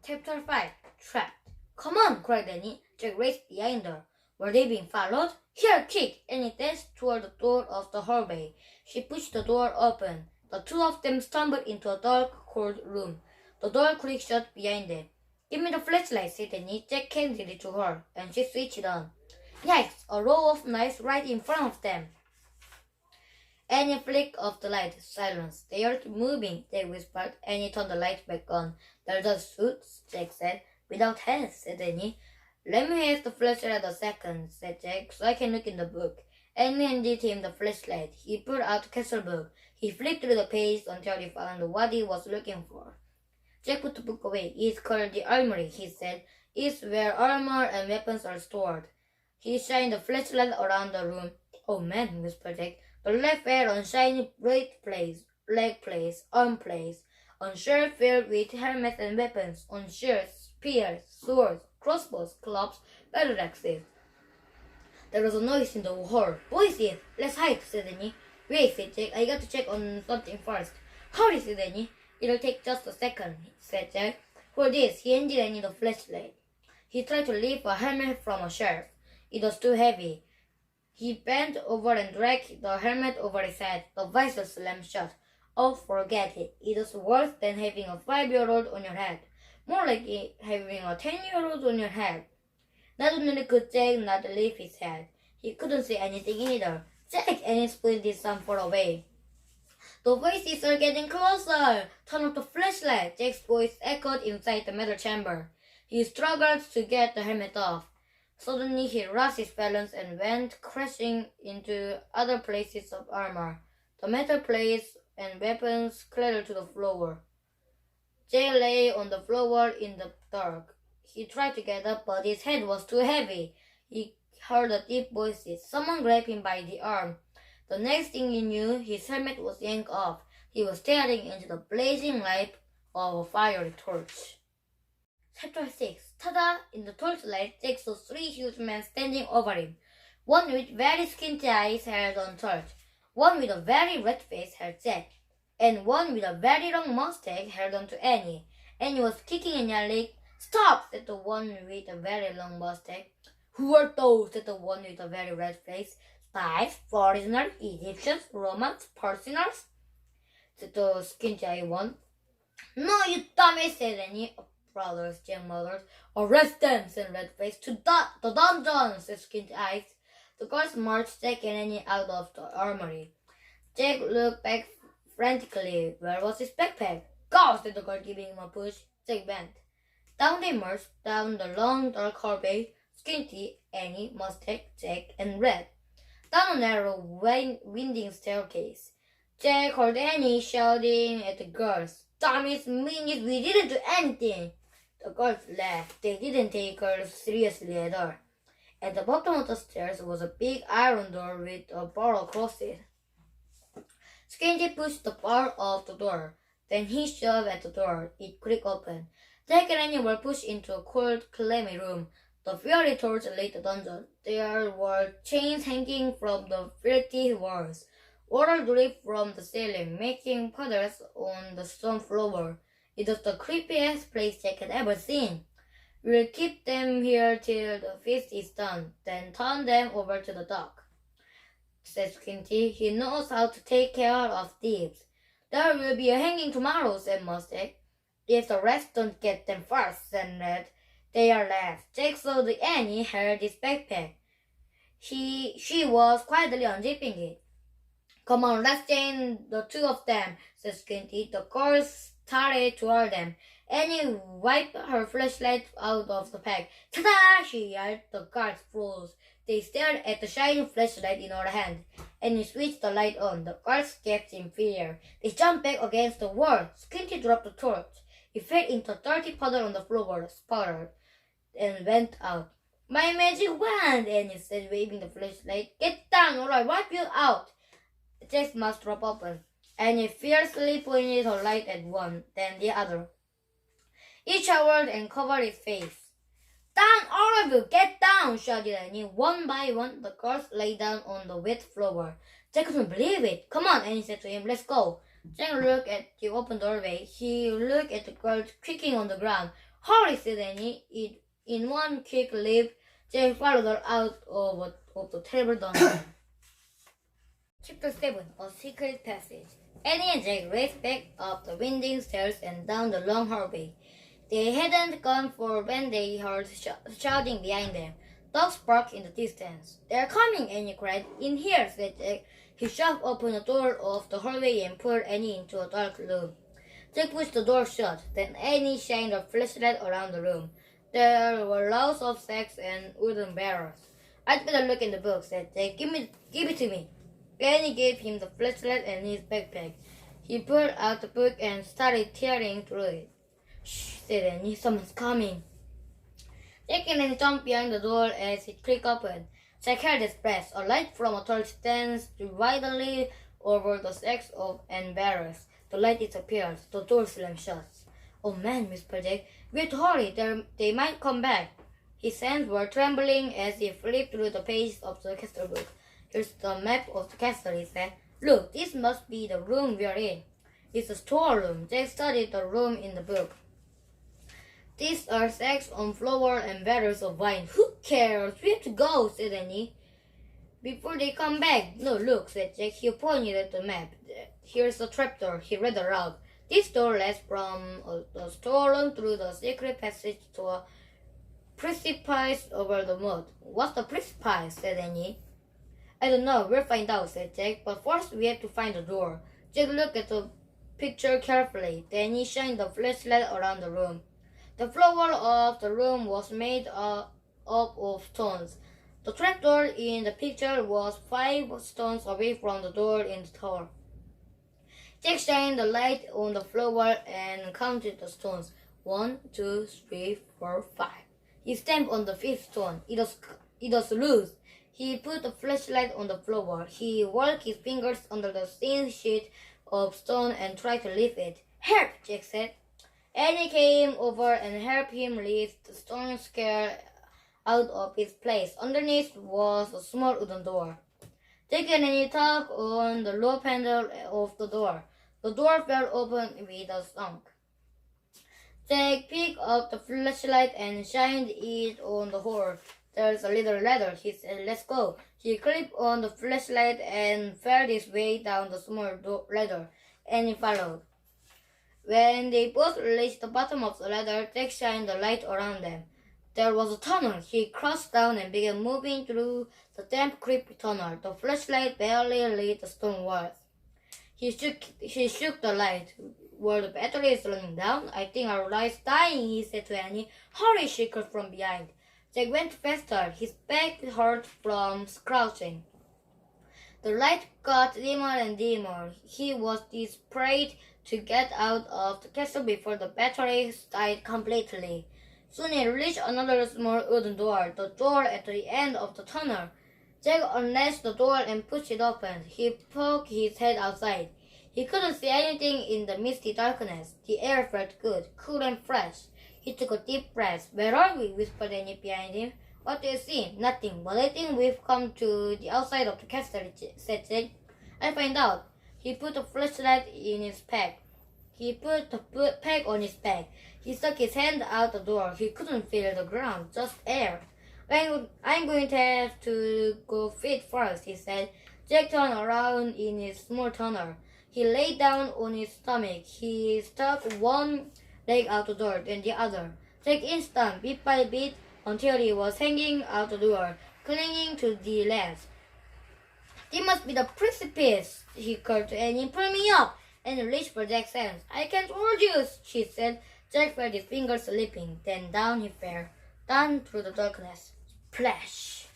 Chapter 5 Trapped. Come on, cried Annie. Jack raced behind her. Were they being followed? Here, kick! Annie danced toward the door of the hallway. She pushed the door open. The two of them stumbled into a dark, cold room. The door creaked shut behind them. Give me the flashlight, said Annie. Jack handed it to her, and she switched it on. Yikes! A row of knives right in front of them. Annie flicked off the light. Silence. They aren't moving, Jack whispered. Annie turned the light back on. They're just suits, Jack said. Without hands, said Annie. Let me have the flashlight a second, said Jack, so I can look in the book. Annie handed him the flashlight. He pulled out the castle book. He flipped through the page until he found what he was looking for. Jack put the book away. It's called the armory, he said. It's where armor and weapons are stored. He shined the flashlight around the room. Oh man, whispered Jack. The light fell on shiny breastplates, leg plates, arm plates, on shelves filled with helmets and weapons, on shields, spears, swords, crossbows, clubs, battle axes. There was a noise in the hall. Voices! Let's hide, said Annie. Wait, said Jack. I got to check on something first. Hurry, said Annie. It'll take just a second, said Jack. For this, he handed Annie the flashlight. He tried to lift a helmet from a shelf. It was too heavy. He bent over and dragged the helmet over his head. The visor slammed shut. Oh, forget it. It was worse than having a 5-year-old on your head. More like having a 10-year-old on your head. Not only could Jack not lift his head, he couldn't see anything either. Jack! Annie split this some far away. The voices are getting closer! Turn off the flashlight! Jack's voice echoed inside the metal chamber. He struggled to get the helmet off. Suddenly he lost his balance and went crashing into other places of armor. The metal plates and weapons clattered to the floor. Jack lay on the floor in the dark. He tried to get up, but his head was too heavy. He heard the deep voices. Someone grabbed him by the arm. The next thing he knew, his helmet was yanked off. He was staring into the blazing light of a fiery torch. Chapter 6 Ta-da! In the torchlight, Jack saw 3 huge men standing over him. One with very squinty eyes held on torch. One with a very red face held Jack. And one with a very long mustache held on to Annie. Annie was kicking and yelling. Stop! Said the one with a very long mustache. Who are those? Said the one with a very red face. Spies, foreigners, Egyptians, Romans, Persians? Said the squinty-eyed one. No, you dummy, said Annie. Brothers, Jack muttered. Arrest them, said Redface. To the dungeon, said Squinty Eyes. The guards marched Jack and Annie out of the armory. Jack looked back frantically. Where was his backpack? Go, said the guard, giving him a push. Jack went. Down they marched, down the long, dark hallway. Squinty, Annie, Mustache, Jack, and Red. Down a narrow, winding staircase. Jack heard Annie shouting at the guards. Dummies, meanies, we didn't do anything. The guards laughed. They didn't take her seriously at all. At the bottom of the stairs was a big iron door with a bar across it. Squinty pushed the bar off the door. Then he shoved at the door. It creaked open. Jack and Annie were pushed into a cold, clammy room. The fiery torch lit the dungeon. There were chains hanging from the filthy walls. Water dripped from the ceiling, making puddles on the stone floor. It was the creepiest place Jack had ever seen. We'll keep them here till the feast is done, then turn them over to the dock, said Squinty. He knows how to take care of thieves. There will be a hanging tomorrow, said Mustache. If the rest don't get them first, said Red. They are left. Jack saw that Annie held his backpack. She was quietly unzipping it. Come on, let's chain the two of them, said Squinty. The girls started toward them. Annie wiped her flashlight out of the pack. Ta-da! She yelled. The guards froze. They stared at the shining flashlight in her hand. Annie switched the light on. The guards gasped in fear. They jumped back against the wall. Squinty dropped the torch. It fell into a dirty puddle on the floor, sputtered, and went out. My magic wand, Annie said, waving the flashlight. Get down, or I'll wipe you out. Jack's mouth dropped open. Annie fiercely pointed her light at one, then the other. He showered and covered his face. Down, all of you! Get down! Shouted Annie. One by one, the girls lay down on the wet floor. Jack couldn't believe it. Come on, Annie said to him. Let's go. Jack looked at the open doorway. He looked at the girls creaking on the ground. Hurry, said Annie. In one quick leap, Jack followed her out of the terrible dungeon. Chapter 7, A Secret Passage. Annie and Jack raced back up the winding stairs and down the long hallway. They hadn't gone far when they heard shouting behind them. Dogs barked in the distance. "They're coming!" Annie cried. "In here!" said Jack. He shoved open the door of the hallway and pulled Annie into a dark room. Jack pushed the door shut. Then Annie shined a flashlight around the room. There were lots of sacks and wooden barrels. "I'd better look in the book," said Jack. Give it to me." Annie gave him the flashlight and his backpack. He pulled out the book and started tearing through it. "Shh," said Annie. "Someone's coming." Jack and Annie jumped behind the door as it clicked open. Jack held his breath. A light from a torch danced widely over the sacks and barrels. The light disappeared. The door slammed shut. "Oh man," whispered Jack. "We have to hurry. They might come back." His hands were trembling as he flipped through the pages of the castle book. "Here's the map of the castle," he said. "Look, this must be the room we are in." "It's a storeroom." Jack studied the room in the book. "These are sacks on flour and barrels of wine." "Who cares? We have to go," said Annie. "Before they come back." "No, look," said Jack. He pointed at the map. "Here's a trapdoor." He read aloud. "This door leads from the storeroom through the secret passage to a precipice over the moat." "What's the precipice?" said Annie. "I don't know. We'll find out," said Jack. "But first we have to find the door." Jack looked at the picture carefully. Then he shined the flashlight around the room. The floor of the room was made up of stones. The trapdoor in the picture was 5 stones away from the door in the tower. Jack shined the light on the floor and counted the stones. 1, 2, 3, 4, 5. He stamped on the 5th stone. It was loose. He put the flashlight on the floor. He worked his fingers under the thin sheet of stone and tried to lift it. "Help!" Jack said. Annie came over and helped him lift the stone square out of its place. Underneath was a small wooden door. Jack and Annie tugged on the low handle of the door. The door fell open with a thunk. Jack picked up the flashlight and shined it on the hole. "There's a little ladder," he said. "Let's go." He clipped on the flashlight and felt his way down the small ladder, and he followed. When they both reached the bottom of the ladder, Jack shined the light around them. There was a tunnel. He crossed down and began moving through the damp, creepy tunnel. The flashlight barely lit the stone walls. He shook the light. "Were the batteries running down? I think our light's dying," he said to Annie. "Hurry!" she called from behind. Jack went faster. His back hurt from crouching. The light got dimmer and dimmer. He was desperate to get out of the castle before the batteries died completely. Soon he reached another small wooden door, the door at the end of the tunnel. Jack unlatched the door and pushed it open. He poked his head outside. He couldn't see anything in the misty darkness. The air felt good, cool and fresh. He took a deep breath. "Where are we?" whispered Annie behind him. "What do you see?" "Nothing, but I think we've come to the outside of the castle," said Jack. "I'll find out." He put the flashlight in his pack. He put the pack on his back. He stuck his hand out the door. He couldn't feel the ground, just air. I'm going to have to go feet first," he said. Jack turned around in his small tunnel. He lay down on his stomach. He stuck one leg out the door, then the other. Jack inched down bit by bit until he was hanging out the door, clinging to the ledge. "This must be the precipice," he called to Annie. "Pull me up!" Annie reached for Jack's hands. "I can't hold you," she said. Jack felt his fingers slipping. Then down he fell, down through the darkness. Splash!